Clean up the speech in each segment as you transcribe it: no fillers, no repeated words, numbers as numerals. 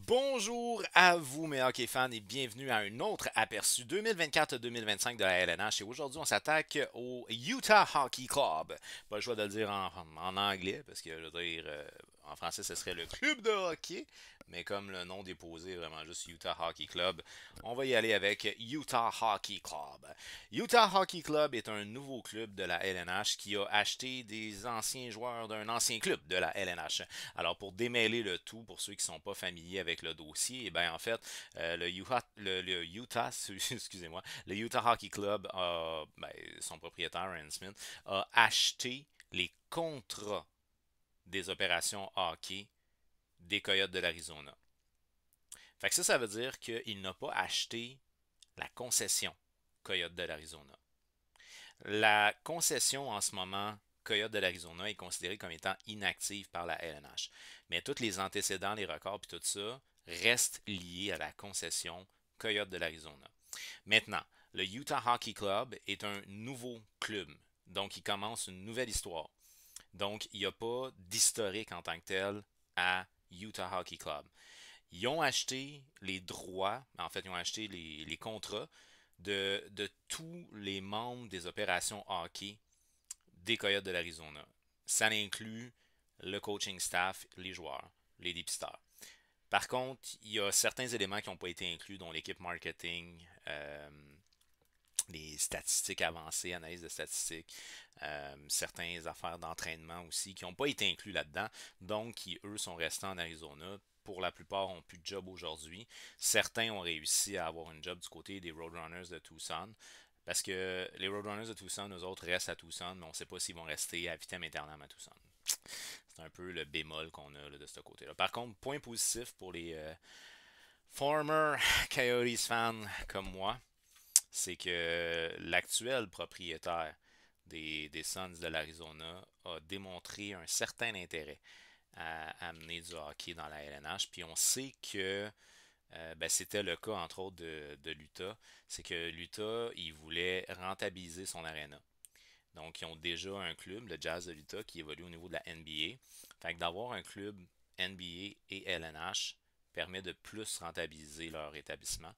Bonjour à vous, mes hockey fans, et bienvenue à un autre aperçu 2024-2025 de la LNH. Et aujourd'hui, on s'attaque au Utah Hockey Club. Pas le choix de le dire en anglais, parce que je veux dire, en français, ce serait le club de hockey. Mais comme le nom déposé est vraiment juste Utah Hockey Club, on va y aller avec Utah Hockey Club. Utah Hockey Club est un nouveau club de la LNH qui a acheté des anciens joueurs d'un ancien club de la LNH. Alors, pour démêler le tout, pour ceux qui ne sont pas familiers avec le dossier, eh bien, en fait, le Utah excusez-moi, le Utah Hockey Club, son propriétaire, Aaron Smith, a acheté les contrats des opérations hockey des Coyotes de l'Arizona. Fait que ça veut dire qu'il n'a pas acheté la concession Coyote de l'Arizona. La concession en ce moment Coyote de l'Arizona est considérée comme étant inactive par la LNH. Mais tous les antécédents, les records et tout ça restent liés à la concession Coyote de l'Arizona. Maintenant, le Utah Hockey Club est un nouveau club. Donc, il commence une nouvelle histoire. Donc, il n'y a pas d'historique en tant que tel à Utah Hockey Club. Ils ont acheté les droits, en fait, ils ont acheté les contrats de tous les membres des opérations hockey des Coyotes de l'Arizona. Ça inclut le coaching staff, les joueurs, les dépisteurs. Par contre, il y a certains éléments qui n'ont pas été inclus, dont l'équipe marketing, les statistiques avancées, analyse de statistiques, certaines affaires d'entraînement aussi, qui n'ont pas été inclus là-dedans, donc qui, eux, sont restés en Arizona. Pour la plupart, ont plus de job aujourd'hui. Certains ont réussi à avoir une job du côté des Roadrunners de Tucson. Parce que les Roadrunners de Tucson, eux autres, restent à Tucson, mais on ne sait pas s'ils vont rester à vitam aeternam à Tucson. C'est un peu le bémol qu'on a là, de ce côté-là. Par contre, point positif pour les former Coyotes fans comme moi, c'est que l'actuel propriétaire des Suns de l'Arizona a démontré un certain intérêt à amener du hockey dans la LNH. Puis on sait que c'était le cas entre autres de l'Utah. C'est que l'Utah, il voulait rentabiliser son aréna. Donc, ils ont déjà un club, le Jazz de l'Utah, qui évolue au niveau de la NBA. Fait que d'avoir un club NBA et LNH permet de plus rentabiliser leur établissement.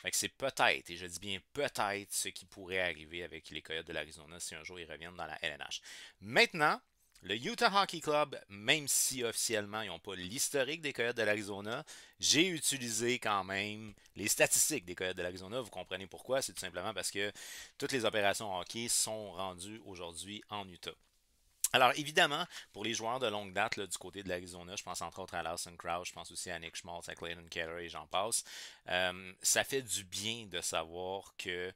Fait que c'est peut-être, et je dis bien peut-être, ce qui pourrait arriver avec les Coyotes de l'Arizona si un jour ils reviennent dans la LNH. Maintenant, le Utah Hockey Club, même si officiellement ils n'ont pas l'historique des Coyotes de l'Arizona, j'ai utilisé quand même les statistiques des Coyotes de l'Arizona. Vous comprenez pourquoi? C'est tout simplement parce que toutes les opérations hockey sont rendues aujourd'hui en Utah. Alors, évidemment, pour les joueurs de longue date là, du côté de l'Arizona, je pense entre autres à Lawson Krause, je pense aussi à Nick Schmaltz, à Clayton Keller et j'en passe, ça fait du bien de savoir que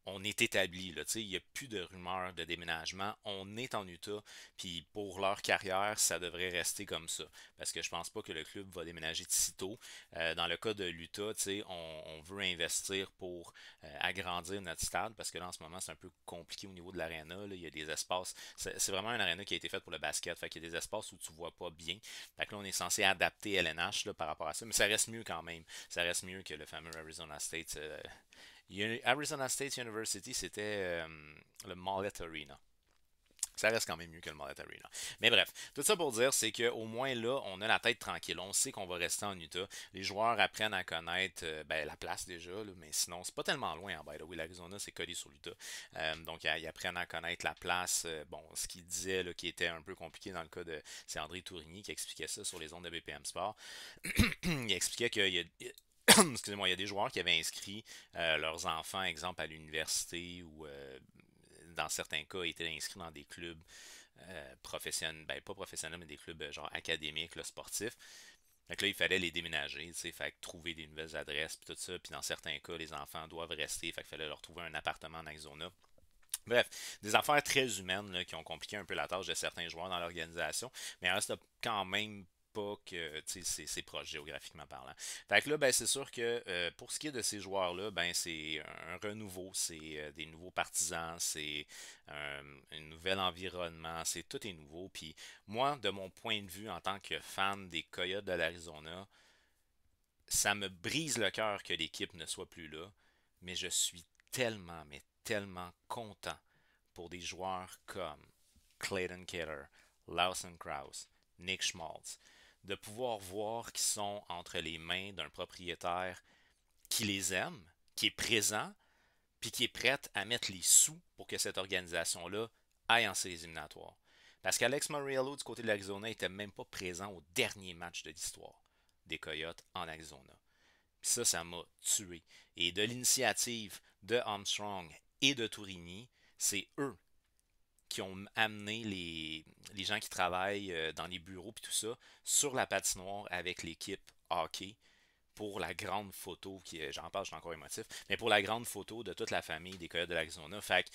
on est établi. Là, il n'y a plus de rumeurs de déménagement. On est en Utah. Puis pour leur carrière, ça devrait rester comme ça. Parce que je pense pas que le club va déménager de sitôt. Dans le cas de l'Utah, on veut investir pour agrandir notre stade. Parce que là, en ce moment, c'est un peu compliqué au niveau de l'aréna. Il y a des espaces. C'est vraiment un aréna qui a été fait pour le basket. Fait qu'il y a des espaces où tu vois pas bien. Fait que là, on est censé adapter LNH là, par rapport à ça. Mais ça reste mieux quand même. Ça reste mieux que le fameux Arizona State. Arizona State University, c'était le Mallet Arena. Ça reste quand même mieux que le Mallet Arena. Mais bref, tout ça pour dire, c'est qu'au moins là, on a la tête tranquille. On sait qu'on va rester en Utah. Les joueurs apprennent à connaître la place déjà, là, mais sinon, c'est pas tellement loin en by the way. L'Arizona, c'est collé sur l'Utah. Donc, ils apprennent à connaître la place. Bon, ce qu'il disait là, qui était un peu compliqué dans le cas de. C'est André Tourigny qui expliquait ça sur les ondes de BPM Sport. Il expliquait qu'il y a, excusez-moi, il y a des joueurs qui avaient inscrit leurs enfants, exemple, à l'université ou dans certains cas étaient inscrits dans des clubs professionnels, ben pas professionnels, mais des clubs genre académiques, là, sportifs. Fait que là, il fallait les déménager, tu sais, fait que trouver des nouvelles adresses, puis tout ça. Puis dans certains cas, les enfants doivent rester, fait qu'il fallait leur trouver un appartement en Arizona. Bref, des affaires très humaines là, qui ont compliqué un peu la tâche de certains joueurs dans l'organisation, mais il reste quand même pas que c'est proche géographiquement parlant. Fait que là, ben, c'est sûr que pour ce qui est de ces joueurs-là, ben, c'est un renouveau, c'est des nouveaux partisans, c'est un nouvel environnement, c'est tout est nouveau. Puis moi, de mon point de vue en tant que fan des Coyotes de l'Arizona, ça me brise le cœur que l'équipe ne soit plus là, mais je suis tellement, mais tellement content pour des joueurs comme Clayton Keller, Lawson Krause, Nick Schmaltz. de pouvoir voir qu'ils sont entre les mains d'un propriétaire qui les aime, qui est présent, puis qui est prête à mettre les sous pour que cette organisation-là aille en séries éliminatoires. Parce qu'Alex Moriello du côté de l'Arizona n'était même pas présent au dernier match de l'histoire des Coyotes en Arizona. Puis ça m'a tué. Et de l'initiative de Armstrong et de Tourigny, c'est eux qui ont amené les gens qui travaillent dans les bureaux et tout ça sur la patinoire avec l'équipe hockey pour la grande photo, j'en parle, je suis encore émotif, mais pour la grande photo de toute la famille des Coyotes de l'Arizona. Fait que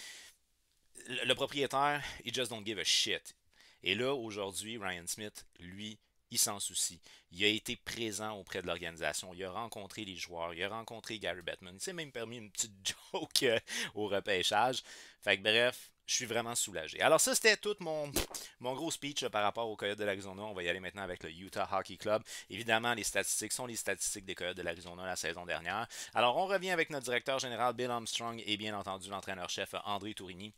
le propriétaire, il just don't give a shit. Et là, aujourd'hui, Ryan Smith, lui, il s'en soucie. Il a été présent auprès de l'organisation. Il a rencontré les joueurs. Il a rencontré Gary Bettman. Il s'est même permis une petite joke au repêchage. Fait que bref, je suis vraiment soulagé. Alors ça, c'était tout mon gros speech par rapport aux Coyotes de l'Arizona. On va y aller maintenant avec le Utah Hockey Club. Évidemment, les statistiques sont les statistiques des Coyotes de l'Arizona la saison dernière. Alors, on revient avec notre directeur général Bill Armstrong et bien entendu l'entraîneur-chef André Tourigny.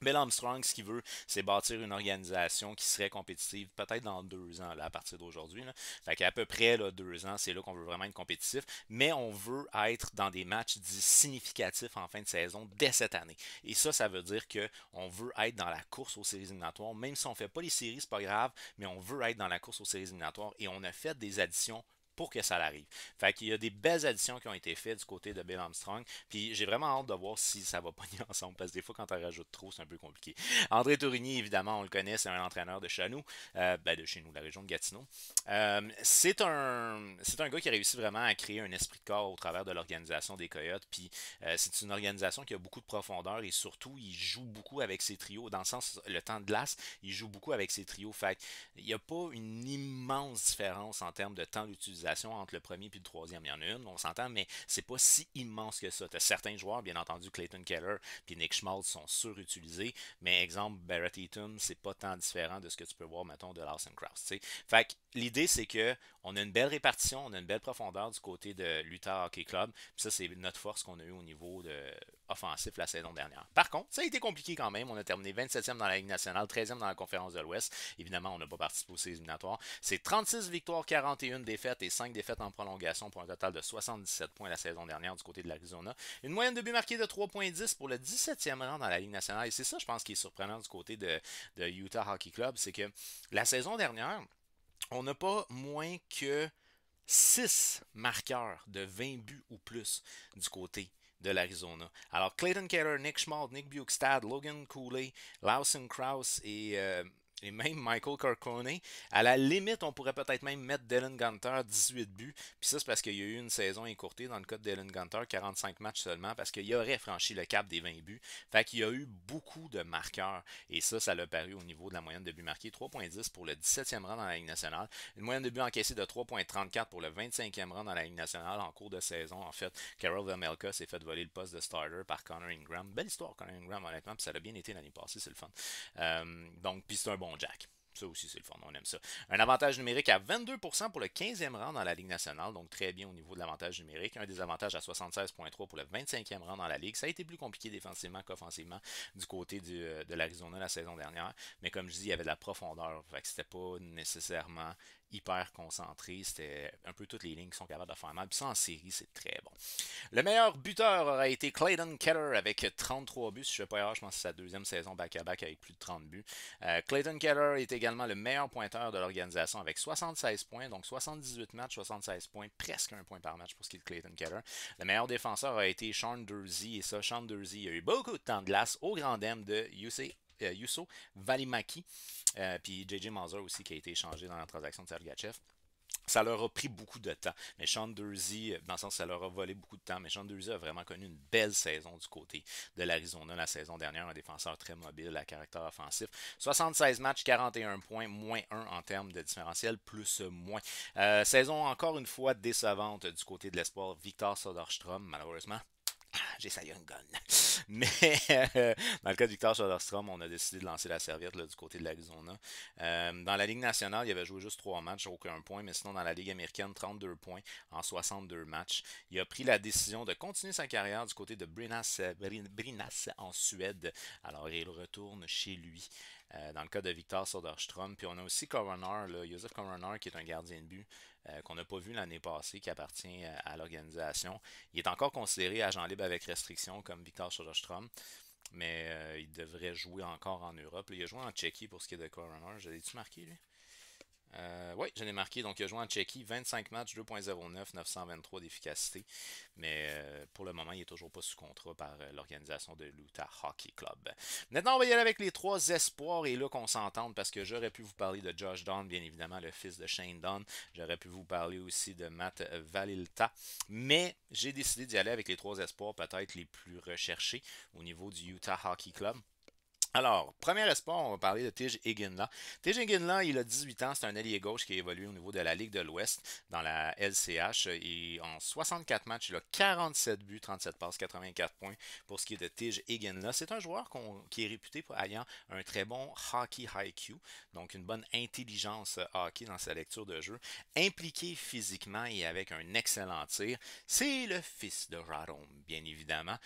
Bill Armstrong, ce qu'il veut, c'est bâtir une organisation qui serait compétitive peut-être dans 2 ans, là, à partir d'aujourd'hui. Là. Fait qu'à peu près là, 2 ans, c'est là qu'on veut vraiment être compétitif. Mais on veut être dans des matchs significatifs en fin de saison dès cette année. Et ça veut dire qu'on veut être dans la course aux séries éliminatoires. Même si on ne fait pas les séries, c'est pas grave, mais on veut être dans la course aux séries éliminatoires. Et on a fait des additions pour que ça arrive. Fait qu'il y a des belles additions qui ont été faites du côté de Bill Armstrong. Puis j'ai vraiment hâte de voir si ça va pogner ensemble. Parce que des fois, quand on rajoute trop, c'est un peu compliqué. André Tourigny, évidemment, on le connaît, c'est un entraîneur de chez nous. De chez nous, la région de Gatineau. C'est un gars qui a réussi vraiment à créer un esprit de corps au travers de l'organisation des Coyotes. Puis c'est une organisation qui a beaucoup de profondeur et surtout, il joue beaucoup avec ses trios. Dans le sens, le temps de glace, il joue beaucoup avec ses trios. Fait il n'y a pas une immense différence en termes de temps d'utilisation entre le premier et le troisième. Il y en a une, on s'entend, mais c'est pas si immense que ça. Tu as certains joueurs, bien entendu, Clayton Keller et Nick Schmaltz sont surutilisés, mais exemple, Barrett Eaton, c'est pas tant différent de ce que tu peux voir, mettons, de Lawson Krause. T'sais. Fait que l'idée, c'est que on a une belle répartition, on a une belle profondeur du côté de l'Utah Hockey Club. Puis ça, c'est notre force qu'on a eu au niveau offensif la saison dernière. Par contre, ça a été compliqué quand même. On a terminé 27e dans la Ligue nationale, 13e dans la conférence de l'Ouest. Évidemment, on n'a pas participé aux séries éliminatoires. C'est 36 victoires, 41 défaites et 5 défaites en prolongation pour un total de 77 points la saison dernière du côté de l'Arizona. Une moyenne de buts marqués de 3,10 pour le 17e rang dans la Ligue nationale. Et c'est ça, je pense, qui est surprenant du côté de Utah Hockey Club. C'est que la saison dernière, on n'a pas moins que 6 marqueurs de 20 buts ou plus du côté de l'Arizona. Alors, Clayton Keller, Nick Schmaltz, Nick Bjugstad, Logan Cooley, Lawson Krause et même Michael Carcone. À la limite, on pourrait peut-être même mettre Dylan Gunter 18 buts. Puis ça, c'est parce qu'il y a eu une saison écourtée dans le cas de Dylan Gunter, 45 matchs seulement, parce qu'il aurait franchi le cap des 20 buts. Fait qu'il y a eu beaucoup de marqueurs. Et ça l'a paru au niveau de la moyenne de buts marqués. 3,10 pour le 17e rang dans la Ligue nationale. Une moyenne de buts encaissés de 3,34 pour le 25e rang dans la Ligue nationale en cours de saison. En fait, Karel Vejmelka s'est fait voler le poste de starter par Connor Ingram. Belle histoire, Connor Ingram, honnêtement. Puis ça a bien été l'année passée, c'est le fun. Donc, puis c'est un bon Jack. Ça aussi, c'est le fun, on aime ça. Un avantage numérique à 22% pour le 15e rang dans la Ligue nationale, donc très bien au niveau de l'avantage numérique. Un désavantage à 76,3 pour le 25e rang dans la Ligue. Ça a été plus compliqué défensivement qu'offensivement du côté de l'Arizona la saison dernière. Mais comme je dis, il y avait de la profondeur. Fait que c'était pas nécessairement hyper concentré. C'était un peu toutes les lignes qui sont capables de faire mal. Puis ça, en série, c'est très bon. Le meilleur buteur aura été Clayton Keller avec 33 buts. Si je ne fais pas erreur, je pense que c'est sa deuxième saison back-à-back avec plus de 30 buts. Clayton Keller est également le meilleur pointeur de l'organisation avec 76 points. Donc 78 matchs, 76 points, presque un point par match pour ce qui est de Clayton Keller. Le meilleur défenseur a été Sean Durzi. Et ça, Sean Durzi a eu beaucoup de temps de glace au grand dam de Juuso Valimaki. Puis JJ Mazur aussi qui a été échangé dans la transaction de Sergachev. Ça leur a pris beaucoup de temps. Mais Sean Durzi, dans le sens ça leur a volé beaucoup de temps, mais Sean Durzi a vraiment connu une belle saison du côté de l'Arizona la saison dernière. Un défenseur très mobile à caractère offensif. 76 matchs, 41 points, moins 1 en termes de différentiel, plus moins. Saison encore une fois décevante du côté de l'espoir Victor Soderstrom, malheureusement. J'ai sa young gun. Mais dans le cas de Victor Soderstrom, on a décidé de lancer la serviette là, du côté de l'Arizona. Dans la Ligue nationale, il avait joué juste 3 matchs, aucun point, mais sinon dans la Ligue américaine, 32 points en 62 matchs. Il a pris la décision de continuer sa carrière du côté de Brynäs en Suède. Alors il retourne chez lui. Dans le cas de Victor Soderstrom. Puis on a aussi Coroner, là, Joseph Coroner, qui est un gardien de but qu'on n'a pas vu l'année passée, qui appartient à l'organisation. Il est encore considéré agent libre avec restriction comme Victor Soderstrom, mais il devrait jouer encore en Europe. Là, il a joué en Tchéquie pour ce qui est de Coroner. Je l'ai-tu marqué, lui? Oui, je l'ai marqué. Donc, il a joué en Tchéquie, 25 matchs, 2.09, 923 d'efficacité. Mais pour le moment, il n'est toujours pas sous contrat par l'organisation de l'Utah Hockey Club. Maintenant, on va y aller avec les 3 espoirs. Et là, qu'on s'entende, parce que j'aurais pu vous parler de Josh Dunn, bien évidemment, le fils de Shane Dunn. J'aurais pu vous parler aussi de Matt Valilta. Mais j'ai décidé d'y aller avec les 3 espoirs peut-être les plus recherchés au niveau du Utah Hockey Club. Alors, premier espoir, on va parler de Tige Iginla. Tige Iginla, il a 18 ans, c'est un ailier gauche qui a évolué au niveau de la Ligue de l'Ouest dans la LCH. Et en 64 matchs, il a 47 buts, 37 passes, 84 points pour ce qui est de Tige Iginla. C'est un joueur qui est réputé pour ayant un très bon hockey IQ, donc une bonne intelligence hockey dans sa lecture de jeu, impliqué physiquement et avec un excellent tir. C'est le fils de Radom, bien évidemment.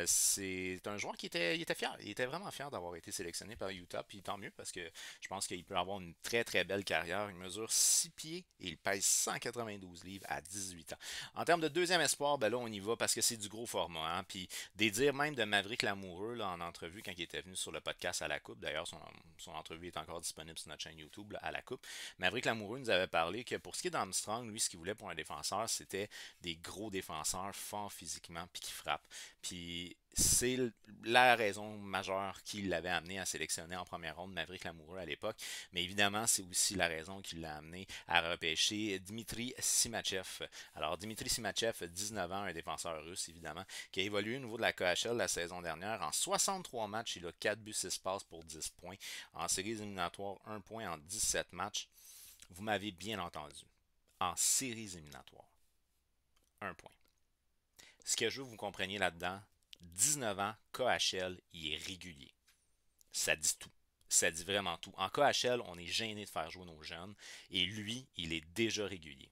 C'est un joueur qui était fier, il était vraiment fier d'avoir été sélectionné par Utah, puis tant mieux parce que je pense qu'il peut avoir une très très belle carrière. Il mesure 6 pieds et il pèse 192 livres à 18 ans. En termes de deuxième espoir, ben là on y va parce que c'est du gros format. Hein? Puis des dires même de Maverick Lamoureux là, en entrevue quand il était venu sur le podcast à la Coupe. D'ailleurs, son entrevue est encore disponible sur notre chaîne YouTube là, à la Coupe. Maverick Lamoureux nous avait parlé que pour ce qui est d'Armstrong, lui, ce qu'il voulait pour un défenseur, c'était des gros défenseurs forts physiquement puis qui frappent. Puis c'est la raison majeure qui l'avait amené à sélectionner en première ronde Maverick Lamoureux à l'époque. Mais évidemment, c'est aussi la raison qui l'a amené à repêcher Dmitri Simachev. Alors, Dmitri Simachev, 19 ans, un défenseur russe, évidemment, qui a évolué au niveau de la KHL la saison dernière. En 63 matchs, il a 4 buts, 6 passes pour 10 points. En séries éliminatoires, 1 point en 17 matchs. Vous m'avez bien entendu. En séries éliminatoires, 1 point. Ce que je veux que vous compreniez là-dedans, 19 ans, KHL, il est régulier. Ça dit tout. Ça dit vraiment tout. En KHL, on est gêné de faire jouer nos jeunes et lui, il est déjà régulier.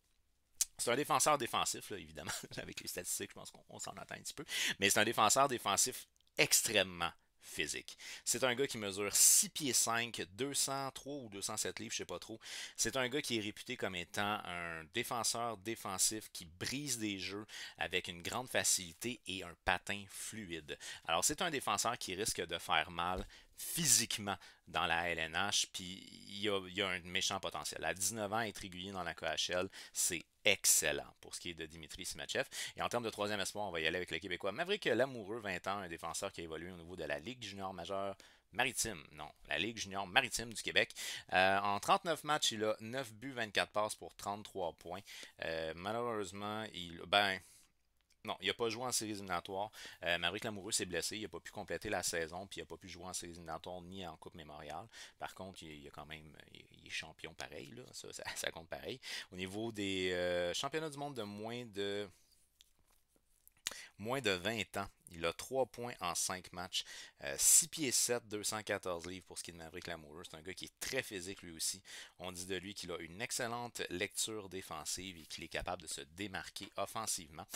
C'est un défenseur défensif, là, évidemment. Avec les statistiques, je pense qu'on s'en attend un petit peu. Mais c'est un défenseur défensif extrêmement physique. C'est un gars qui mesure 6 pieds 5, 203 ou 207 livres, je sais pas trop. C'est un gars qui est réputé comme étant un défenseur défensif qui brise des jeux avec une grande facilité et un patin fluide. Alors c'est un défenseur qui risque de faire mal physiquement dans la LNH, puis il y a un méchant potentiel. À 19 ans, être régulier dans la KHL, c'est excellent pour ce qui est de Dimitri Simachev. Et en termes de troisième espoir, on va y aller avec le Québécois Maverick Lamoureux, 20 ans, un défenseur qui a évolué au niveau de la Ligue junior majeure maritime, non, la Ligue junior maritime du Québec. En 39 matchs, il a 9 buts, 24 passes pour 33 points. Malheureusement, non, il n'a pas joué en séries éliminatoires. Maverick Lamoureux s'est blessé. Il n'a pas pu compléter la saison. Puis il n'a pas pu jouer en séries éliminatoires ni en Coupe Mémoriale. Par contre, il a quand même. Il est champion pareil. Là. Ça compte pareil. Au niveau des championnats du monde de moins de 20 ans. Il a 3 points en 5 matchs. 6 pieds 7, 214 livres pour ce qui est de Maverick Lamoureux. C'est un gars qui est très physique lui aussi. On dit de lui qu'il a une excellente lecture défensive et qu'il est capable de se démarquer offensivement.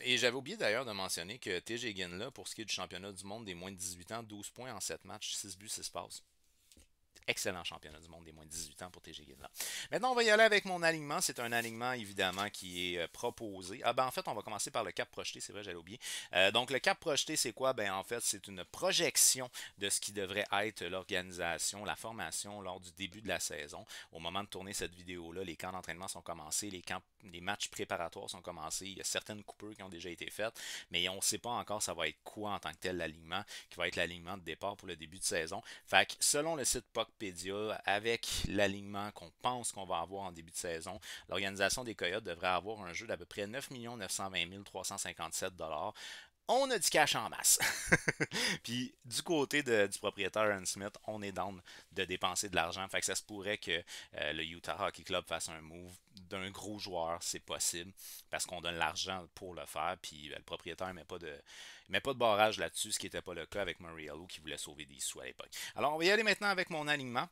Et j'avais oublié d'ailleurs de mentionner que TJ Ginla, pour ce qui est du championnat du monde des moins de 18 ans, 12 points en 7 matchs, 6 buts, 6 passes. Excellent championnat du monde des moins de 18 ans pour TG Guinla. Maintenant, on va y aller avec mon alignement. C'est un alignement, évidemment, qui est proposé. Ah ben, en fait, on va commencer par le cap projeté. C'est vrai, j'allais oublier. Donc, le cap projeté, c'est quoi? Ben, en fait, c'est une projection de ce qui devrait être l'organisation, la formation lors du début de la saison. Au moment de tourner cette vidéo-là, les camps d'entraînement sont commencés, les matchs préparatoires sont commencés. Il y a certaines coupures qui ont déjà été faites, mais on ne sait pas encore ça va être quoi en tant que tel l'alignement, qui va être l'alignement de départ pour le début de saison. Fait que, selon le site Puckpedia, avec l'alignement qu'on pense qu'on va avoir en début de saison, l'organisation des Coyotes devrait avoir un jeu d'à peu près 9 920 357 $. on a du cash en masse. Puis du côté du propriétaire Aaron Smith, on est down de dépenser de l'argent. Fait que ça se pourrait que le Utah Hockey Club fasse un move d'un gros joueur, c'est possible, parce qu'on donne l'argent pour le faire. Puis le propriétaire ne met pas de barrage là-dessus, ce qui n'était pas le cas avec Murray qui voulait sauver des sous à l'époque. Alors on va y aller maintenant avec mon alignement.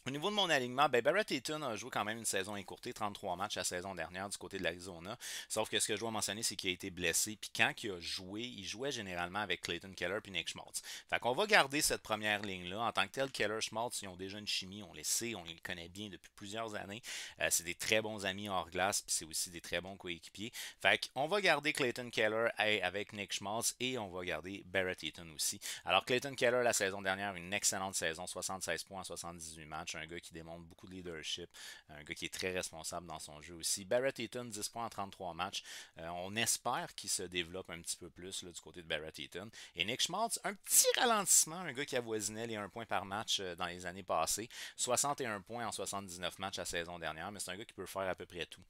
Au niveau de mon alignement, ben Barrett Hayton a joué quand même une saison écourtée, 33 matchs la saison dernière du côté de l'Arizona. Sauf que ce que je dois mentionner, c'est qu'il a été blessé. Puis quand il a joué, il jouait généralement avec Clayton Keller et Nick Schmaltz. Fait qu'on va garder cette première ligne-là. En tant que tel, Keller, Schmaltz, ils ont déjà une chimie, on les sait, on les connaît bien depuis plusieurs années. C'est des très bons amis hors glace, puis c'est aussi des très bons coéquipiers. Fait qu'on va garder Clayton Keller avec Nick Schmaltz et on va garder Barrett Hayton aussi. Alors Clayton Keller, la saison dernière, une excellente saison, 76 points en 78 matchs. Un gars qui démontre beaucoup de leadership, un gars qui est très responsable dans son jeu aussi. Barrett Hayton, 10 points en 33 matchs. On espère qu'il se développe un petit peu plus là, du côté de Barrett Hayton. Et Nick Schmaltz, un petit ralentissement, un gars qui avoisinait les 1 point par match dans les années passées. 61 points en 79 matchs la saison dernière, mais c'est un gars qui peut faire à peu près tout.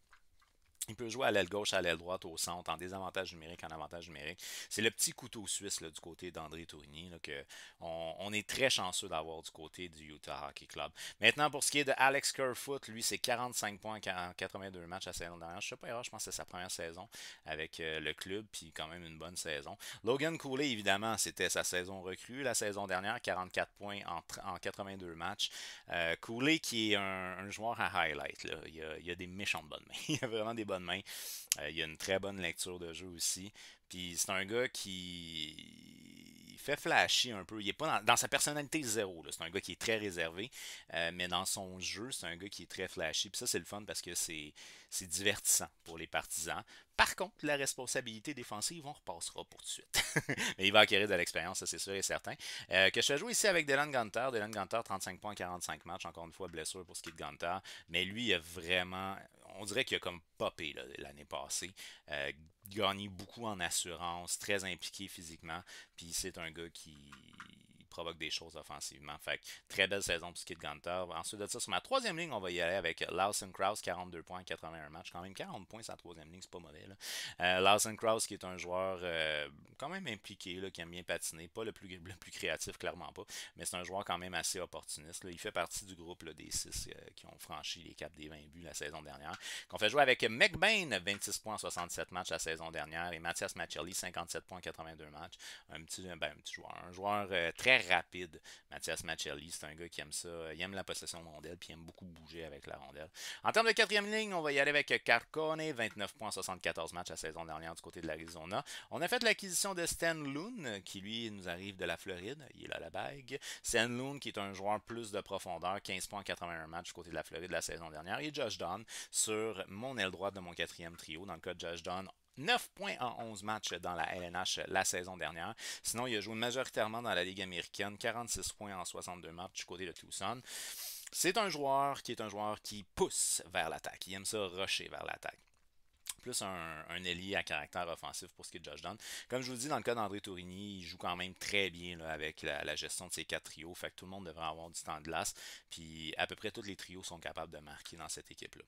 Il peut jouer à l'aile gauche, à l'aile droite, au centre, en désavantage numérique, en avantage numérique. C'est le petit couteau suisse là, du côté d'André Tourigny là, que on est très chanceux d'avoir du côté du Utah Hockey Club. Maintenant, pour ce qui est de Alex Kerfoot, lui, c'est 45 points en 82 matchs la saison dernière. Je ne sais pas erreur, je pense que c'est sa première saison avec le club, puis quand même une bonne saison. Logan Cooley, évidemment, c'était sa saison recrue. La saison dernière, 44 points en 82 matchs. Cooley qui est un joueur à highlight. Là. Il a des méchantes bonnes mains. Il a vraiment des bonnes mains. Il a une très bonne lecture de jeu aussi. Puis c'est un gars qui fait flashy un peu. Il est pas dans sa personnalité zéro. C'est un gars qui est très réservé. Mais dans son jeu, c'est un gars qui est très flashy. Puis ça, c'est le fun parce que c'est divertissant pour les partisans. Par contre, la responsabilité défensive, on repassera pour tout de suite. Mais il va acquérir de l'expérience, ça c'est sûr et certain. Que je fais jouer ici avec Dylan Gunter. Dylan Gunter, 35 points, 45 matchs. Encore une fois, blessure pour ce qui est de Gunter. Mais lui, il a vraiment... On dirait qu'il a comme popé l'année passée. Gagné beaucoup en assurance, très impliqué physiquement. Puis c'est un gars qui provoque des choses offensivement. Fait que très belle saison pour ce qui est de Gunter. Ensuite de ça, sur ma troisième ligne, on va y aller avec Lawson Krause, 42 points, 81 matchs. Quand même 40 points sur la troisième ligne, c'est pas mauvais. Lawson Krause qui est un joueur quand même impliqué, là, qui aime bien patiner. Pas le plus créatif, clairement pas. Mais c'est un joueur quand même assez opportuniste. Là. Il fait partie du groupe là, des 6 qui ont franchi les caps des 20 buts la saison dernière. Qu'on fait jouer avec McBain, 26 points en 67 matchs la saison dernière. Et Mathias Machelli, 57 points en 82 matchs. Un petit joueur. Un joueur très rapide, Mathias Machelli. C'est un gars qui aime ça. Il aime la possession de rondelle, puis il aime beaucoup bouger avec la rondelle. En termes de quatrième ligne, on va y aller avec Carcone, 29 points en 74 matchs la saison dernière du côté de l'Arizona. On a fait l'acquisition de Stan Loon, qui lui nous arrive de la Floride. Il est là la bague. Stan Loon, qui est un joueur plus de profondeur, 15 points en 81 matchs du côté de la Floride la saison dernière. Et Josh Dunn sur mon aile droite de mon quatrième trio. Dans le cas de Josh Dunn, 9 points en 11 matchs dans la LNH la saison dernière. Sinon, il a joué majoritairement dans la Ligue américaine, 46 points en 62 matchs du côté de Tucson. C'est un joueur qui pousse vers l'attaque. Il aime ça rusher vers l'attaque. Plus un ailier à caractère offensif pour ce qui est de Josh Dunn. Comme je vous dis, dans le cas d'André Tourigny, il joue quand même très bien là, avec la gestion de ses 4 trios. Fait que tout le monde devrait avoir du temps de glace. Puis à peu près tous les trios sont capables de marquer dans cette équipe-là.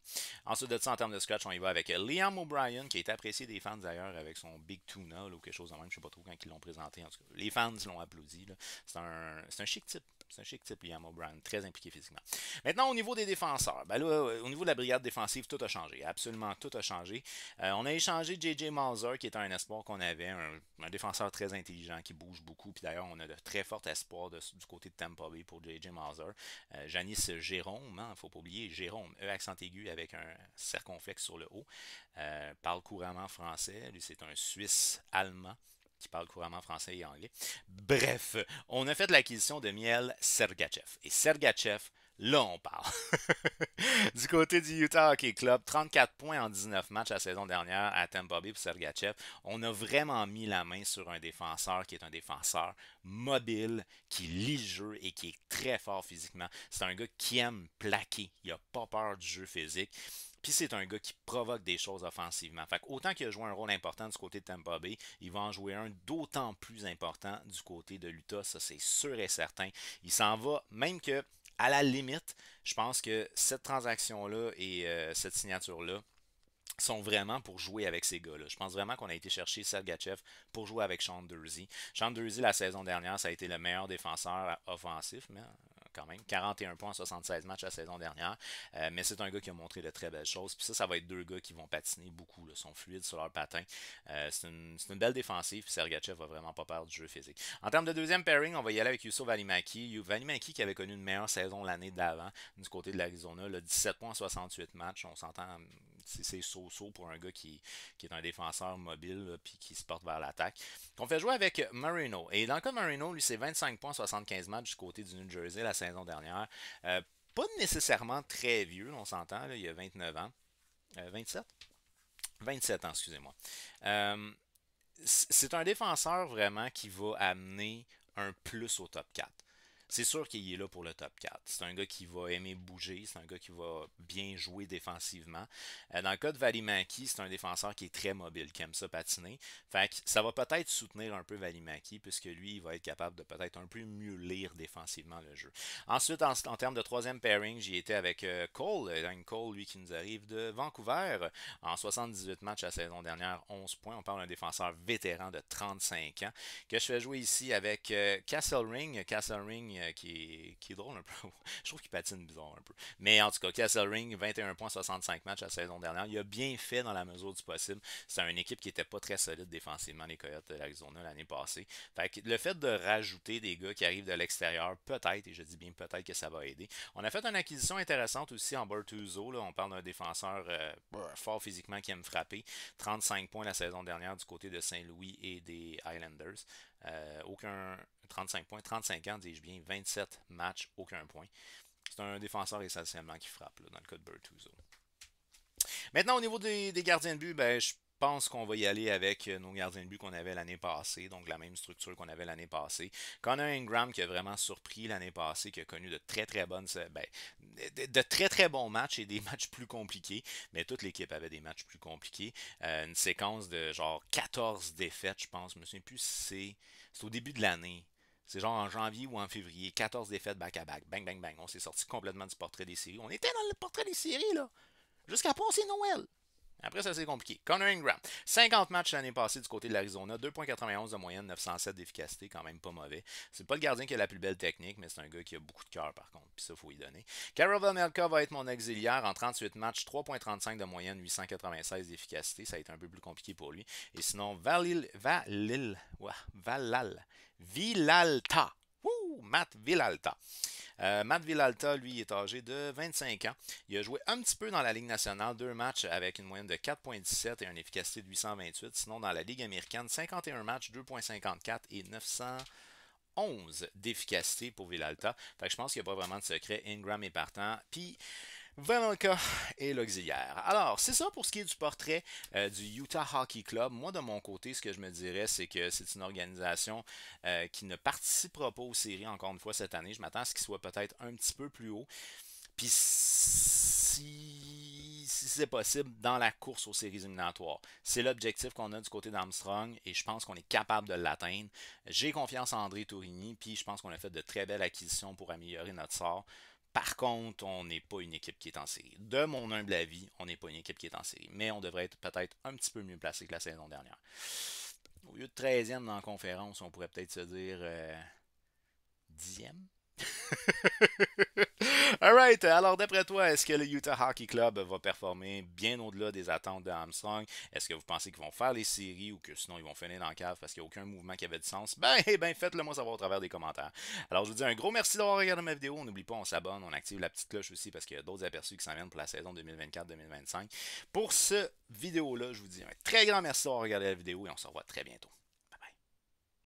Ensuite de ça, en termes de scratch, on y va avec Liam O'Brien, qui a été apprécié des fans d'ailleurs avec son Big Tuna là, ou quelque chose de même. Je sais pas trop quand ils l'ont présenté. En tout cas, les fans l'ont applaudi. C'est un chic type. C'est un chic type, Liam O'Brien, très impliqué physiquement. Maintenant, au niveau des défenseurs, ben là, au niveau de la brigade défensive, tout a changé. Absolument tout a changé. On a échangé J.J. Mauser, qui était un espoir qu'on avait, un défenseur très intelligent qui bouge beaucoup. Puis d'ailleurs, on a de très forts espoirs du côté de Tampa Bay pour J.J. Mauser. Janice Jérôme, il ne faut pas oublier, Jérôme, accent aigu avec un circonflexe sur le haut. Parle couramment français. Lui, c'est un Suisse allemand qui parle couramment français et anglais. Bref, on a fait l'acquisition de Miel Sergachev. Et Sergachev, là, on parle. Du côté du Utah Hockey Club, 34 points en 19 matchs la saison dernière à Tampa Bay pour Sergachev. On a vraiment mis la main sur un défenseur qui est un défenseur mobile, qui lit le jeu et qui est très fort physiquement. C'est un gars qui aime plaquer. Il n'a pas peur du jeu physique. Puis c'est un gars qui provoque des choses offensivement. Fait autant qu'il a joué un rôle important du côté de Tampa Bay, il va en jouer un d'autant plus important du côté de l'Utah. Ça, c'est sûr et certain. Il s'en va, même que, à la limite, je pense que cette transaction-là et cette signature-là sont vraiment pour jouer avec ces gars-là. Je pense vraiment qu'on a été chercher Sergachev pour jouer avec Sean Durzi. Sean Durzi, la saison dernière, ça a été le meilleur défenseur offensif, mais quand même, 41 points en 76 matchs la saison dernière. Mais c'est un gars qui a montré de très belles choses. Puis ça va être deux gars qui vont patiner beaucoup, là, sont fluides sur leur patin. C'est une belle défensive, puis Sergachev va vraiment pas perdre du jeu physique. En termes de deuxième pairing, on va y aller avec Yusuf Valimaki. Valimaki qui avait connu une meilleure saison l'année d'avant du côté de l'Arizona, 17 points en 68 matchs. On s'entend, c'est so-so pour un gars qui est un défenseur mobile puis qui se porte vers l'attaque. On fait jouer avec Marino. Et dans le cas de Marino, lui, c'est 25 points, 75 matchs du côté du New Jersey la saison dernière. Pas nécessairement très vieux, on s'entend, il y a 29 ans. 27? 27 ans, excusez-moi. C'est un défenseur vraiment qui va amener un plus au top 4. C'est sûr qu'il est là pour le top 4. C'est un gars qui va aimer bouger, c'est un gars qui va bien jouer défensivement. Dans le cas de Valimaki, c'est un défenseur qui est très mobile, qui aime ça patiner. Fait que ça va peut-être soutenir un peu Valimaki, puisque lui, il va être capable de peut-être un peu mieux lire défensivement le jeu. Ensuite, en termes de troisième pairing, j'y étais avec Cole. Cole, lui, qui nous arrive de Vancouver. En 78 matchs la saison dernière, 11 points. On parle d'un défenseur vétéran de 35 ans, que je fais jouer ici avec Castle Ring qui est drôle un peu. Je trouve qu'il patine bizarre un peu. Mais en tout cas, Castle Ring, 21 points, 65 matchs la saison dernière. Il a bien fait dans la mesure du possible. C'est une équipe qui n'était pas très solide défensivement, les Coyotes de l'Arizona l'année passée. Fait que le fait de rajouter des gars qui arrivent de l'extérieur, peut-être, et je dis bien peut-être que ça va aider. On a fait une acquisition intéressante aussi en Bertuzzo. On parle d'un défenseur fort physiquement qui aime frapper. 35 points la saison dernière du côté de Saint-Louis et des Highlanders. Aucun 35 points, 35 ans, dis-je bien, 27 matchs, aucun point. C'est un défenseur essentiellement qui frappe là, dans le cas de Bertuzzo. Maintenant, au niveau des gardiens de but, ben, je pense qu'on va y aller avec nos gardiens de but qu'on avait l'année passée, donc la même structure qu'on avait l'année passée. Connor Ingram qui a vraiment surpris l'année passée, qui a connu de très très bonnes, ben, de très très bons matchs et des matchs plus compliqués, mais toute l'équipe avait des matchs plus compliqués. Une séquence de genre 14 défaites, je pense, je me souviens plus si c'est au début de l'année. C'est genre en janvier ou en février, 14 défaites back-à-back. Bang, bang, bang. On s'est sorti complètement du portrait des séries. On était dans le portrait des séries, là. Jusqu'à passer Noël. Après, ça c'est compliqué. Connor Ingram, 50 matchs l'année passée du côté de l'Arizona, 2,91 de moyenne, 907 d'efficacité, quand même pas mauvais. C'est pas le gardien qui a la plus belle technique, mais c'est un gars qui a beaucoup de cœur par contre, puis ça, faut y donner. Karel Vejmelka va être mon auxiliaire en 38 matchs, 3,35 de moyenne, 896 d'efficacité. Ça a été un peu plus compliqué pour lui. Et sinon, Villalta. Matt Villalta. Matt Villalta, lui, est âgé de 25 ans. Il a joué un petit peu dans la Ligue nationale, 2 matchs avec une moyenne de 4,17 et une efficacité de 828. Sinon, dans la Ligue américaine, 51 matchs, 2,54 et 911 d'efficacité pour Villalta. Fait que je pense qu'il n'y a pas vraiment de secret. Ingram est partant. Puis, Vejmelka est l'auxiliaire. Alors, c'est ça pour ce qui est du portrait du Utah Hockey Club. Moi, de mon côté, ce que je me dirais, c'est que c'est une organisation qui ne participera pas aux séries encore une fois cette année. Je m'attends à ce qu'il soit peut-être un petit peu plus haut. Puis, si c'est possible, dans la course aux séries éliminatoires. C'est l'objectif qu'on a du côté d'Armstrong et je pense qu'on est capable de l'atteindre. J'ai confiance en André Tourigny, puis je pense qu'on a fait de très belles acquisitions pour améliorer notre sort. Par contre, on n'est pas une équipe qui est en série. De mon humble avis, on n'est pas une équipe qui est en série. Mais on devrait être peut-être un petit peu mieux placé que la saison dernière. Au lieu de 13e dans la conférence, on pourrait peut-être se dire 10e. Alright, alors d'après toi, est-ce que le Utah Hockey Club va performer bien au-delà des attentes de Armstrong? Est-ce que vous pensez qu'ils vont faire les séries ou que sinon ils vont finir dans le cave parce qu'il n'y a aucun mouvement qui avait de sens? Ben, faites-le moi savoir au travers des commentaires. Alors je vous dis un gros merci d'avoir regardé ma vidéo. On n'oublie pas, on s'abonne, on active la petite cloche aussi parce qu'il y a d'autres aperçus qui s'en viennent pour la saison 2024-2025. Pour ce vidéo-là, je vous dis un très grand merci d'avoir regardé la vidéo et on se revoit très bientôt.